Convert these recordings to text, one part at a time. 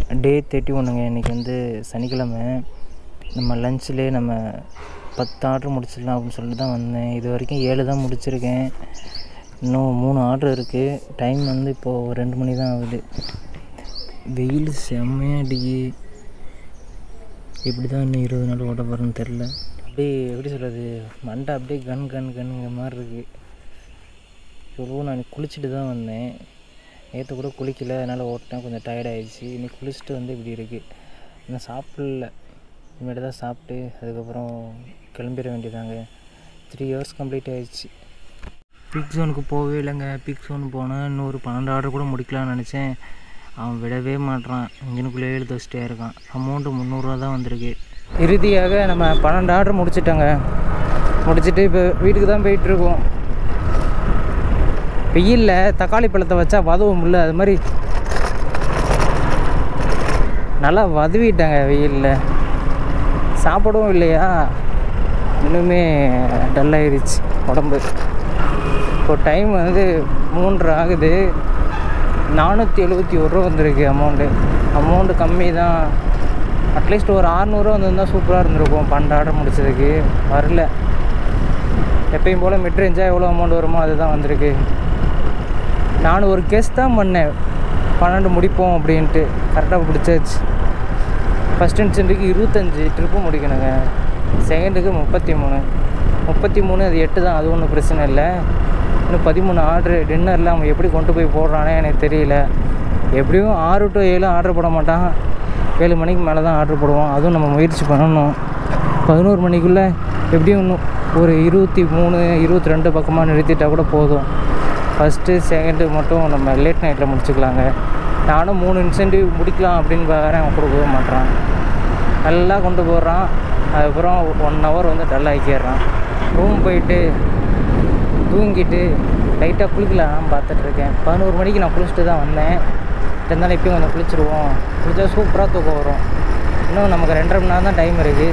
டே 31ங்க. இன்றைக்கி வந்து சனிக்கிழமை. நம்ம லஞ்சிலே நம்ம 10 ஆர்டர் முடிச்சிடலாம் அப்படின்னு சொல்லிட்டு தான் வந்தேன். இது வரைக்கும் 7 தான் முடிச்சிருக்கேன். இன்னும் 3 ஆர்டர் இருக்குது. டைம் வந்து இப்போது 2 மணி தான் ஆகுது. வெயில் செம்மையாக அடிக்கி. எப்படி தான் இன்னும் 20 நாள் ஓட போகிறேன்னு தெரில. அப்படியே எப்படி சொல்கிறது, மண்டை அப்படியே கன்னுங்கிற மாதிரி இருக்குது. இவ்வளோ நான் குளிச்சுட்டு தான் வந்தேன். நேற்று கூட குளிக்கலை, அதனால் ஓட்டினேன். கொஞ்சம் டயர்டாகிடுச்சு. இன்னைக்கு குளிச்சுட்டு வந்து இப்படி இருக்குது. இன்னும் சாப்பிடல. இனிமேட்டு தான் சாப்பிட்டு அதுக்கப்புறம் கிளம்பிட வேண்டியதாங்க. 3 hours கம்ப்ளீட் ஆகிடுச்சு. பிக் ஜோனுக்கு போகவே இல்லைங்க. பிக் ஜோன் போனால் இன்னொரு 12 ஆர்டர் கூட முடிக்கலாம்னு நினச்சேன். அவன் விடவே மாட்டான். இங்கனுக்குள்ளே எழுத வச்சுட்டே இருக்கான். அமௌண்ட்டு 300 ரூபா தான் வந்திருக்கு. இறுதியாக நம்ம 12 ஆர்டர் முடிச்சிட்டோங்க. முடிச்சுட்டு இப்போ வீட்டுக்கு தான் போயிட்டுருக்கோம். வெயிலில் தக்காளி பழத்தை வச்சா வதவும் இல்லை, அது மாதிரி நல்லா வதவிட்டாங்க வெயிலில். சாப்பிடவும் இல்லையா, இன்னுமே டல்லாகிடுச்சு உடம்பு. இப்போ டைம் வந்து 3:30 ஆகுது. 471 ரூபா வந்திருக்கு அமௌண்ட்டு கம்மி தான். அட்லீஸ்ட் ஒரு 600 வந்திருந்தால் சூப்பராக இருந்திருக்கும். 12 ஆர்டர் முடிச்சதுக்கு வரல. எப்பயும் போல் மிட்ரேஞ்சாக எவ்வளோ அமௌண்ட் வருமோ அதுதான் வந்திருக்கு. நான் ஒரு கெஸ் தான் பண்ணேன் 12 முடிப்போம் அப்படின்ட்டு. கரெக்டாக பிடிச்சாச்சு. ஃபஸ்ட் இன்ஸ்டன்ட்டுக்கு 25 ட்ரிப்பு முடிக்கணுங்க. செகண்டுக்கு 33 அது 8 தான். அது ஒன்றும் பிரச்சனை இல்லை. இன்னும் 13 ஆர்டரு. டின்னரில் அவன் எப்படி கொண்டு போய் போடுறானே எனக்கு தெரியல. எப்படியும் 6 to 7 ஆர்டர் போட மாட்டான். 7 மணிக்கு மேலே தான் ஆர்டர் போடுவோம். அதுவும் நம்ம முயற்சி பண்ணணும். 11 மணிக்குள்ளே எப்படியும் இன்னும் ஒரு 23, 22 பக்கமாக நிறுத்திட்டால் கூட போதும். ஃபஸ்ட்டு செகண்டு மட்டும் நம்ம லேட் நைட்டில் முடிச்சுக்கலாங்க. நானும் 3 இன்சென்டிவ் முடிக்கலாம் அப்படின்னு வேறு அவன் கொடுக்கவே மாட்டான். நல்லா கொண்டு போடுறான். அதுக்கப்புறம் 1 hour வந்து டல் ஆக்கிடுறான். ரூம் போயிட்டு தூங்கிட்டு லைட்டாக குளிக்கலான்னு பார்த்துட்ருக்கேன். 11 மணிக்கு நான் குளிச்சுட்டு தான் வந்தேன். இருந்தாலும் இப்போயும் கொஞ்சம் குளிச்சுருவோம். குளிச்சா சூப்பராக தூக்கம் வரும். இன்னும் நமக்கு 2.5 மணி நேரம் தான் டைம் இருக்குது.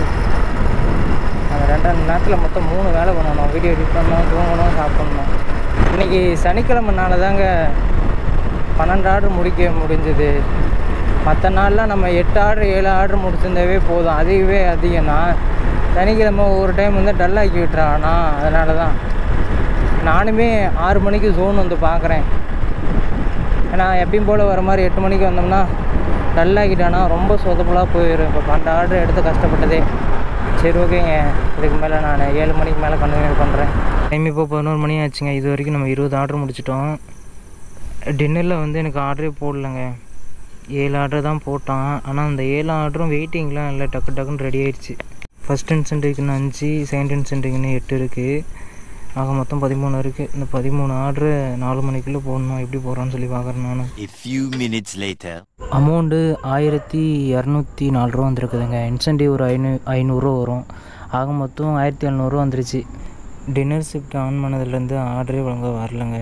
அந்த 2.5 மணி நேரத்தில் மொத்தம் 3 வேலை பண்ணணும். வீடியோ எடிட் பண்ணணும், தூங்கணும், சாப்பிட்ணும். இன்றைக்கி சனிக்கிழமைனால தாங்க 12 ஆர்டர் முடிக்க முடிஞ்சுது. மற்ற நாள்லாம் நம்ம 8 ஆர்டர் 7 ஆர்டர் முடிச்சிருந்தாவே போதும். அதுவே அதிகம்னா சனிக்கிழமை ஒரு டைம் வந்து டல்லாக்கி விட்டுறான்னா, அதனால தான் நானுமே 6 மணிக்கு ஜோன் வந்து பார்க்குறேன். ஏன்னா எப்பயும் போல் வர மாதிரி 8 மணிக்கு வந்தோம்னா டல்லாக்கிட்டானா ரொம்ப சொதப்பலாக போயிடும். இப்போ 12 ஆர்டர் எடுத்து கஷ்டப்பட்டதே. சரி ஓகேங்க, இதுக்கு மேலே நான் 7 மணிக்கு மேலே கண்டினியூ பண்ணுறேன். டைம் இப்போ 11 மணி ஆச்சுங்க. இது வரைக்கும் நம்ம 20 ஆர்டர் முடிச்சிட்டோம். டின்னரில் வந்து எனக்கு ஆர்டரே போடலைங்க. 7 ஆர்டர் தான் போட்டான். ஆனால் அந்த 7 ஆர்டரும் வெயிட்டிங்லாம் இல்லை, டக்குன்னு ரெடி ஆயிடுச்சு. ஃபஸ்ட் இன்சென்ட்டுக்கு இன்னும் 5, செகண்ட் இன்சென்ட்டுக்கு இன்னும் 8 இருக்குது. ஆக மொத்தம் 13 இருக்குது. இந்த 13 ஆர்டரு 4 மணிக்குள்ளே போடணும். எப்படி போடுறான்னு சொல்லி பார்க்குறேன் நான். அமௌண்ட்டு 1204 ரூபா வந்துருக்குதுங்க. இன்சென்டிவ் ஒரு 500 ரூபா வரும். ஆக மொத்தம் 1700 ரூபா வந்துருச்சு. டின்னர் ஷிஃப்ட் ஆன் பண்ணதுலேருந்து ஆர்டரே ஒழுங்காக வரலங்க.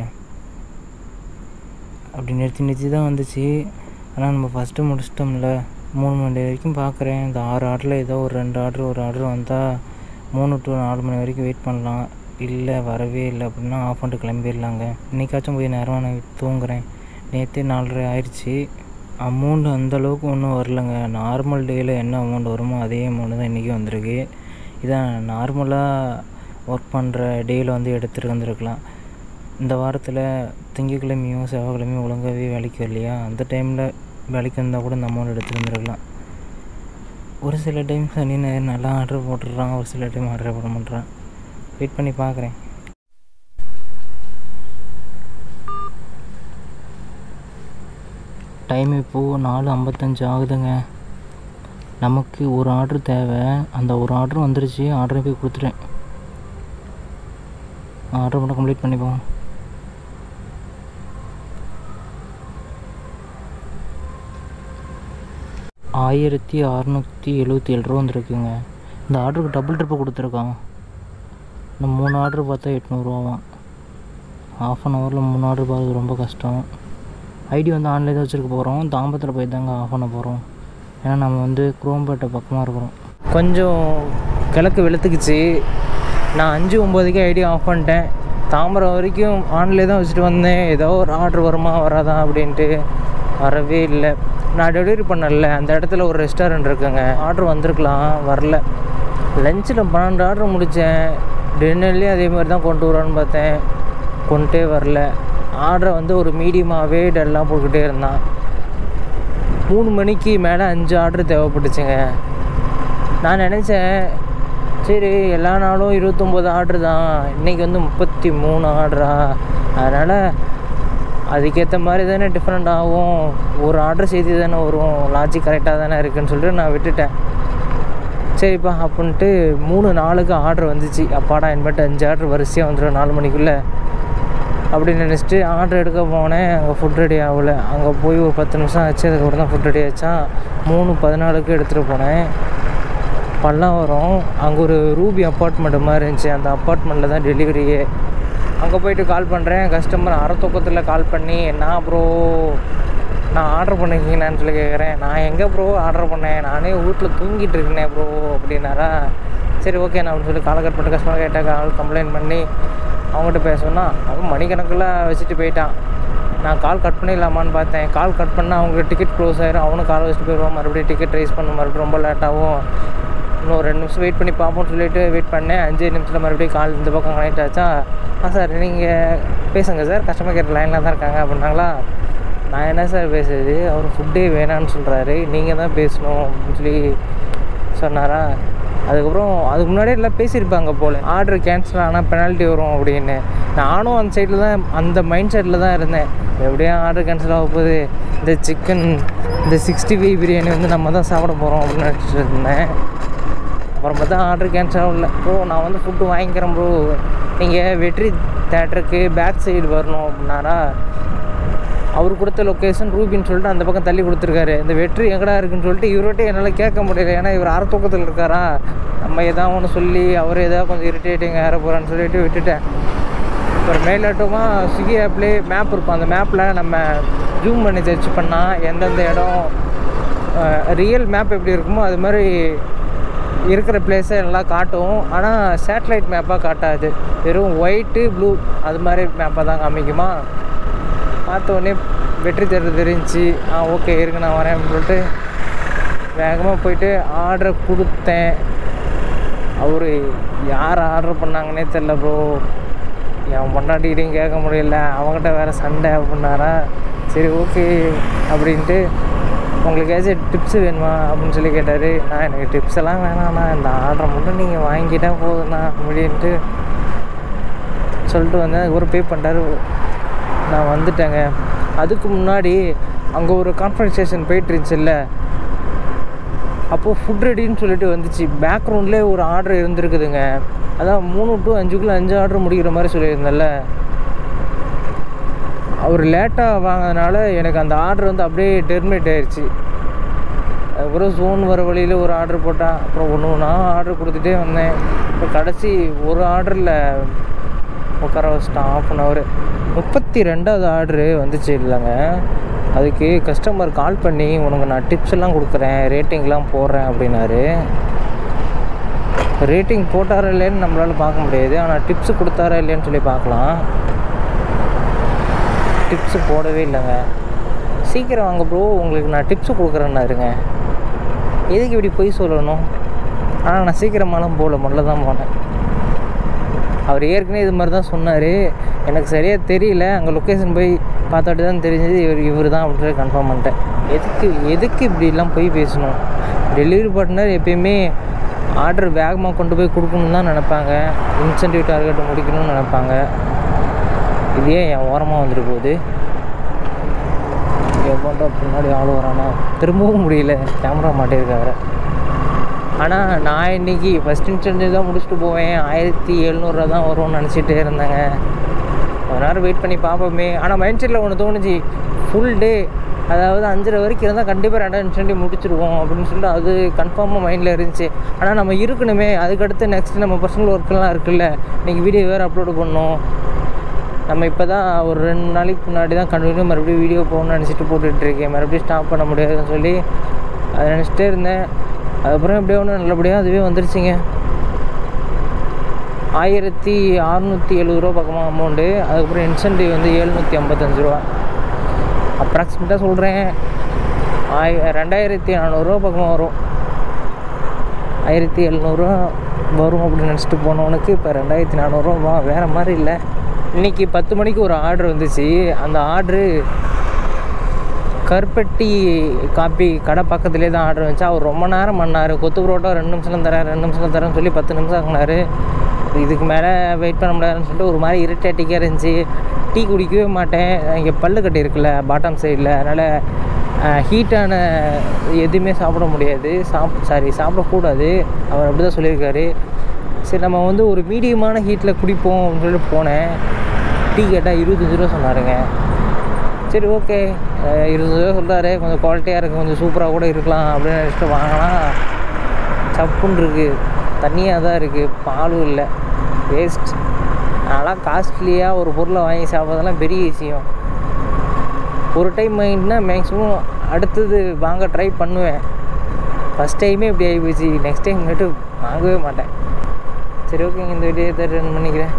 அப்படி நிறுத்தி தான் வந்துச்சு. ஆனால் நம்ம ஃபஸ்ட்டு முடிச்சிட்டோம்ல. 3 மணி வரைக்கும் பார்க்குறேன். இந்த 6 ஆர்டரில் ஏதோ ஒரு 2 ஆர்டர் ஒரு ஆர்டர் வந்தால் 3 to 4 மணி வரைக்கும் வெயிட் பண்ணலாம். இல்லை வரவே இல்லை அப்படின்னா ஆஃப் பண்ணிட்டு கிளம்பிடலாங்க. இன்றைக்காச்சும் போய் நேரமாக நான் தூங்குறேன். நேற்றே 4:30 ஆயிடுச்சு. அமௌண்ட் அந்தளவுக்கு ஒன்றும் வரலைங்க. நார்மல் டேயில் என்ன அமௌண்ட் வருமோ அதே அமௌண்ட்டு தான் இன்றைக்கி வந்திருக்கு. இதான் நார்மலாக ஒர்க் பண்ணுற டேயில் வந்து எடுத்துகிட்டு வந்துருக்கலாம். இந்த வாரத்தில் திங்கக்கிழமையும் செவ்வாய்க்கிழமையும் ஒழுங்காகவே வேலைக்கு வரலையா, அந்த டைமில் வேலைக்கு வந்தால் கூட இந்த அமௌண்ட் எடுத்துகிட்டு வந்துருக்கலாம். ஒரு சில டைம் சனி ஞாயிறு நல்லா ஆர்டர் போட்டுடுறான், ஒரு சில டைம் ஆர்டர் போட மாட்டேறான். வெயிட் பண்ணி பார்க்குறேன். டைம் இப்போது 4:55 ஆகுதுங்க. நமக்கு ஒரு ஆர்டர் தேவை. அந்த ஒரு ஆர்டர் வந்துருச்சு. ஆர்டரை போய் கொடுத்துட்டேன். ஆர்டர் மட்டும் கம்ப்ளீட் பண்ணிப்போம். $1677 ரூபா வந்துருக்குங்க. இந்த ஆர்டருக்கு டபுள் ட்ரிப்பு கொடுத்துருக்கான். இந்த 3 ஆர்டர் பார்த்தா 800 ரூபாவான். ½ an hour 3 ஆர்டர் பார்க்குறது ரொம்ப கஷ்டம். ஐடி வந்து ஆன்லைன் தான் வச்சுருக்க போகிறோம். தாம்பரத்தில் போய் தாங்க ஆஃப் பண்ண போகிறோம். ஏன்னா நம்ம வந்து குரோம்பேட்டை பக்கமாக இருக்கிறோம். கொஞ்சம் கிழக்கு வெளுத்துக்குச்சு. நான் 5:09க்கு ஐடி ஆஃப் பண்ணிட்டேன். தாம்பரம் வரைக்கும் ஆன்லைன் தான் வச்சுட்டு வந்தேன். ஏதோ ஒரு ஆர்டர் வருமா வராதா அப்படின்ட்டு. வரவே இல்லை. நான் டெலிவரி பண்ணல அந்த இடத்துல ஒரு ரெஸ்டாரண்ட் இருக்குங்க. ஆர்டர் வந்திருக்கலாம், வரல. லஞ்சில் 12 ஆர்டர் முடித்தேன். டின்னர்லேயும் அதே மாதிரி தான் கொண்டு வரான்னு பார்த்தேன், கொண்டே வரல. ஆர்டரை வந்து ஒரு மீடியமாகவே டெல்லாம் போட்டுக்கிட்டே இருந்தான். 3 மணிக்கு மேலே 5 ஆர்டர் தேவைப்பட்டுச்சுங்க. நான் நினச்சேன் சரி எல்லா நாளும் 29 ஆர்டர் தான், இன்றைக்கி வந்து 33 ஆர்டரா, அதனால் அதுக்கேற்ற மாதிரி தானே டிஃப்ரெண்ட் ஆகும், ஒரு ஆர்டர் சேர்த்து தானே வரும், லாஜிக் கரெக்டாக தானே இருக்குதுன்னு சொல்லிட்டு நான் விட்டுட்டேன். சரிப்பா அப்படின்ட்டு 3-4க்கு ஆர்டர் வந்துச்சு. அப்பாடா இனிமேட்டு 5 ஆர்டர் வரிசையாக வந்துடும் 4 மணிக்குள்ளே அப்படின்னு நினச்சிட்டு ஆர்டர் எடுக்க போனேன். அங்கே ஃபுட் ரெடி ஆகலை. அங்கே போய் ஒரு 10 நிமிஷம் ஆச்சு. அதுக்கப்புறம் தான் ஃபுட் ரெடி ஆச்சா. 3:14க்கு எடுத்துகிட்டு போனேன். பல்லாவரம் அங்கே ஒரு ரூபி அப்பார்ட்மெண்ட்டு மாதிரி இருந்துச்சு. அந்த அப்பார்ட்மெண்ட்டில் தான் டெலிவரியே. அங்கே போய்ட்டு கால் பண்ணுறேன். கஸ்டமர் அரை தூக்கத்தில் கால் பண்ணி, நான் ப்ரோ நான் ஆர்டர் பண்ணிக்கிங்கன்னு சொல்லி கேட்குறேன். நான் எங்கே ப்ரோ ஆர்டர் பண்ணேன், நானே வீட்டில் தூங்கிட்டு இருக்கேனே ப்ரோ அப்படின்னாரா. சரி ஓகே நான் அப்படின்னு சொல்லி காலை கட் பண்ணிட்டு கஸ்டமர் கேட்டால் கால் கம்ப்ளைண்ட் பண்ணி அவங்ககிட்ட பேசணும்னா அவன் மணிக்கணக்கில் வச்சுட்டு போயிட்டான். நான் கால் கட் பண்ணிடலாமான்னு பார்த்தேன். கால் கட் பண்ணால் அவங்களுக்கு டிக்கெட் க்ளோஸ் ஆகிடும். அவனும் கால் வச்சுட்டு போயிடுவான். மறுபடியும் டிக்கெட் ரைஸ் பண்ண மறுபடியும் ரொம்ப லேட்டாகும். இன்னும் 2 நிமிஷம் வெயிட் பண்ணி பார்ப்போம்னு சொல்லிட்டு வெயிட் பண்ணேன். 5 நிமிஷத்தில் மறுபடியும் கால் இந்த பக்கம் கனெக்ட் ஆச்சா. சார் நீங்கள் பேசுங்க சார், கஸ்டமர் கேர் லைனில் தான் இருக்காங்க அப்படின்னாங்களா. நான் என்ன சார் பேசுறது, அவர் ஃபுட்டே வேணான்னு சொல்கிறாரு, நீங்கள் தான் பேசணும் அப்படின்னு சொல்லி சொன்னாரா. அதுக்கப்புறம் அதுக்கு முன்னாடியே எல்லாம் பேசியிருப்பாங்க போல், ஆர்டர் கேன்சல் ஆனால் பெனால்ட்டி வரும் அப்படின்னு. நானும் அந்த சைடில் தான், அந்த மைண்ட் செட்டில் தான் இருந்தேன். எப்படியா ஆர்டர் கேன்சல் ஆக போகுது, இந்த சிக்கன் இந்த 65 பிரியாணி வந்து நம்ம தான் சாப்பிட போகிறோம் அப்படின்னு நினச்சிட்டு இருந்தேன். அப்புறம் பார்த்தா ஆர்டர் கேன்சல் ஆகல. ப்ரோ நான் வந்து ஃபுட்டு வாங்கிக்கிறேன் ப்ரோ, நீங்கள் வெற்றி தேட்டருக்கு பேக் சைடு வரணும் அப்படின்னாரா. அவர் கொடுத்த லொக்கேஷன் ரூபின்னு சொல்லிட்டு அந்த பக்கம் தள்ளி கொடுத்துருக்காரு. இந்த வெற்றி எங்கடா இருக்குன்னு சொல்லிட்டு இவர்கிட்ட என்னால் கேட்க முடியல, ஏன்னா இவர் அரை தூக்கத்தில் இருக்காரா. நம்ம எதாவது ஒன்று சொல்லி அவர் எதாவது கொஞ்சம் இரிட்டேட்டிங் ஏற போகிறான்னு சொல்லிட்டு விட்டுட்டேன். அப்புறம் மேலாட்டமாக ஸ்விக்கி ஆப்லேயே மேப் இருக்கும். அந்த மேப்பில் நம்ம ஜூம் பண்ணி சர்ச் பண்ணால் எந்தெந்த இடம் ரியல் மேப் எப்படி இருக்குமோ அது மாதிரி இருக்கிற பிளேஸை நல்லா காட்டும். ஆனால் சேட்டலைட் மேப்பாக காட்டாது, வெறும் ஒயிட்டு ப்ளூ அது மாதிரி மேப்பாக தான் காமிக்குமா. பார்த்தோடனே வெற்றி தேட்டர் தெரிஞ்சிச்சு. ஓகே இருங்க நான் வரேன் அப்படின்னு சொல்லிட்டு வேகமாக போயிட்டு ஆர்டரை கொடுத்தேன். அவர் யார் ஆர்டர் பண்ணாங்கன்னே தெரில ப்ரோ, என் பொண்டாட்டிகிட்டையும் கேட்க முடியல, அவங்ககிட்ட வேறு சண்டை அப்படின்னாரா. சரி ஓகே அப்படின்ட்டு உங்களுக்கு ஏதாச்சும் டிப்ஸு வேணுமா அப்படின்னு சொல்லி கேட்டார். நான் எனக்கு டிப்ஸ் எல்லாம் வேணாண்ணா, இந்த ஆர்டரை மட்டும் நீங்கள் வாங்கிட்டால் போதுண்ணா அப்படின்ட்டு சொல்லிட்டு வந்தேன். அதுக்கப்புறம் பே பண்ணிட்டாரு, நான் வந்துட்டேங்க. அதுக்கு முன்னாடி அங்கே ஒரு கான்வர்சேஷன் போயிட்டு இருந்துச்சுல்ல, அப்போது ஃபுட் ரெடின்னு சொல்லிட்டு வந்துச்சு. பேக்ரவுண்ட்லேயே ஒரு ஆர்டர் இருந்திருக்குதுங்க. அதான் 3 to 5க்குள்ளே 5 ஆர்டர் முடிக்கிற மாதிரி சொல்லியிருந்தேன்ல. அவர் லேட்டாக வாங்கினதுனால எனக்கு அந்த ஆர்டர் வந்து அப்படியே டெர்மினேட் ஆயிடுச்சு. அதுக்கப்புறம் ஜோன் வர வழியில் ஒரு ஆர்டர் போட்டால் அப்புறம் ஒன்று ஆர்டர் கொடுத்துட்டே வந்தேன். இப்போ கடைசி ஒரு ஆர்டரில் உட்கார வச்சிட்டான் 1/2 hour. 32வது ஆர்டரு வந்துச்சு இல்லைங்க. அதுக்கு கஸ்டமர் கால் பண்ணி உனக்கு நான் டிப்ஸ் எல்லாம் கொடுக்குறேன், ரேட்டிங்லாம் போடுறேன் அப்படின்னாரு. ரேட்டிங் போட்டாரா இல்லைன்னு நம்மளால் பார்க்க முடியாது, ஆனால் டிப்ஸு கொடுத்தாரா இல்லைன்னு சொல்லி பார்க்கலாம். டிப்ஸு போடவே இல்லைங்க. சீக்கிரம் வாங்க ப்ரோ, உங்களுக்கு நான் டிப்ஸு கொடுக்குறேன்னாருங்க. எதுக்கு இப்படி போய் சொல்லணும். ஆனால் நான் சீக்கிரமாலாம் போகல, முதல்ல தான் போனேன். அவர் ஏற்கனவே இது மாதிரி தான் சொன்னார். எனக்கு சரியாக தெரியல, அங்கே லொக்கேஷன் போய் பார்த்தாட்டு தான் தெரிஞ்சது இவர் தான் அப்படின்னு கன்ஃபார்ம் பண்ணிட்டேன். எதுக்கு இப்படிலாம் போய் பேசணும். டெலிவரி பார்ட்னர் எப்பயுமே ஆர்டர் வேகமாக கொண்டு போய் கொடுக்கணுன்னு தான் நினைப்பாங்க, இன்சென்டிவ் டார்கெட்டை முடிக்கணும்னு நினைப்பாங்க. இதே என் ஓரமாக வந்துட்டு போகுது. எவ்வளோ பின்னாடி ஆள் வரானா திரும்பவும் முடியல, கேமரா மாட்டியிருக்காரு. ஆனால் நான் இன்றைக்கி ஃபஸ்ட் இன்ஸ்டன்ட் தான் முடிச்சுட்டு போவேன். 1700 தான் வரும்னு நினச்சிட்டே இருந்தேங்க. ஒரு நேரம் வெயிட் பண்ணி பார்ப்போமே. ஆனால் மைண்ட் செட்டில் ஒன்று தோணுச்சு, ஃபுல் டே அதாவது 5:30 வரைக்கும் இருந்தால் கண்டிப்பாக 2 இன்ஸ்டன்ட் முடிச்சிடுவோம் அப்படின்னு சொல்லிட்டு அது கன்ஃபார்மாக மைண்டில் இருந்துச்சு. ஆனால் நம்ம இருக்கணுமே, அதுக்கடுத்து நெக்ஸ்ட்டு நம்ம பர்சனல் ஒர்க்கெல்லாம் இருக்குல்ல, இன்றைக்கி வீடியோ வேறு அப்லோடு பண்ணோம். நம்ம இப்போ தான் ஒரு 2 நாளைக்கு முன்னாடி தான் கண்டினியூ மறுபடியும் வீடியோ போகணும்னு நினச்சிட்டு போட்டுட்ருக்கேன். மறுபடியும் ஸ்டாப் பண்ண முடியாதுன்னு சொல்லி அதை நினச்சிட்டே இருந்தேன். அதுக்கப்புறம் எப்படியோ ஒன்று நல்லபடியாக அதுவே வந்துருச்சுங்க. 1670 ரூபா பக்கமாக அமௌண்ட்டு. அதுக்கப்புறம் இன்சென்டிவ் வந்து 755 ரூபா அப்ராக்சிமேட்டாக சொல்கிறேன். 2400 பக்கம் வரும். 1700 வரும் அப்படின்னு நினச்சிட்டு போனவனுக்கு இப்போ 2400 வேறு மாதிரி இல்லை. இன்றைக்கி 10 மணிக்கு ஒரு ஆர்டர் வந்துச்சு. அந்த ஆர்டரு கருப்பட்டி காப்பி கடை பக்கத்துலேயே தான் ஆர்டர் வந்துச்சு. அவர் ரொம்ப நேரம் பண்ணார். கொத்து புரோட்டா 2 நிமிஷம் தரேன் 2 நிமிஷம் தரேன்னு சொல்லி 10 நிமிஷம் ஆகினார். இதுக்கு மேலே வெயிட் பண்ண முடியாதுன்னு சொல்லிட்டு ஒரு மாதிரி இரிட்டேட்டிக்காக இருந்துச்சு. டீ குடிக்கவே மாட்டேன். இங்கே பல்லு கட்டி இருக்குல்ல பாட்டம் சைடில், அதனால் ஹீட்டான எதுவுமே சாப்பிட முடியாது, சாப்பிடக்கூடாது. அவர் அப்படி தான் சொல்லியிருக்காரு. சரி நம்ம வந்து ஒரு மீடியமான ஹீட்டில் குடிப்போம் அப்படின்னு சொல்லிட்டு போனேன். டீ கேட்டால் 25 ரூபா சொன்னாருங்க. சரி ஓகே, 20 ரூபா சொல்கிறாரு, கொஞ்சம் குவாலிட்டியாக இருக்குது, கொஞ்சம் சூப்பராக கூட இருக்கலாம் அப்படின்னு நினச்சிட்டு வாங்கினா சப்புன்னு இருக்குது, தண்ணியாக தான் இருக்குது, பாலும் இல்லை, வேஸ்ட். அதெல்லாம் காஸ்ட்லியாக ஒரு பொருளை வாங்கி சாப்பிட்றதெல்லாம் பெரிய விஷயம். ஒரு டைம் வாங்கிட்டுனா மேக்ஸிமம் அடுத்தது வாங்க ட்ரை பண்ணுவேன். ஃபஸ்ட் டைமே இப்படி ஆகி போச்சு. நெக்ஸ்ட் டைம் மட்டும் வாங்கவே மாட்டேன். சரி ஓகேங்க, இந்த வீடியோ ரன் பண்ணிக்கிறேன்.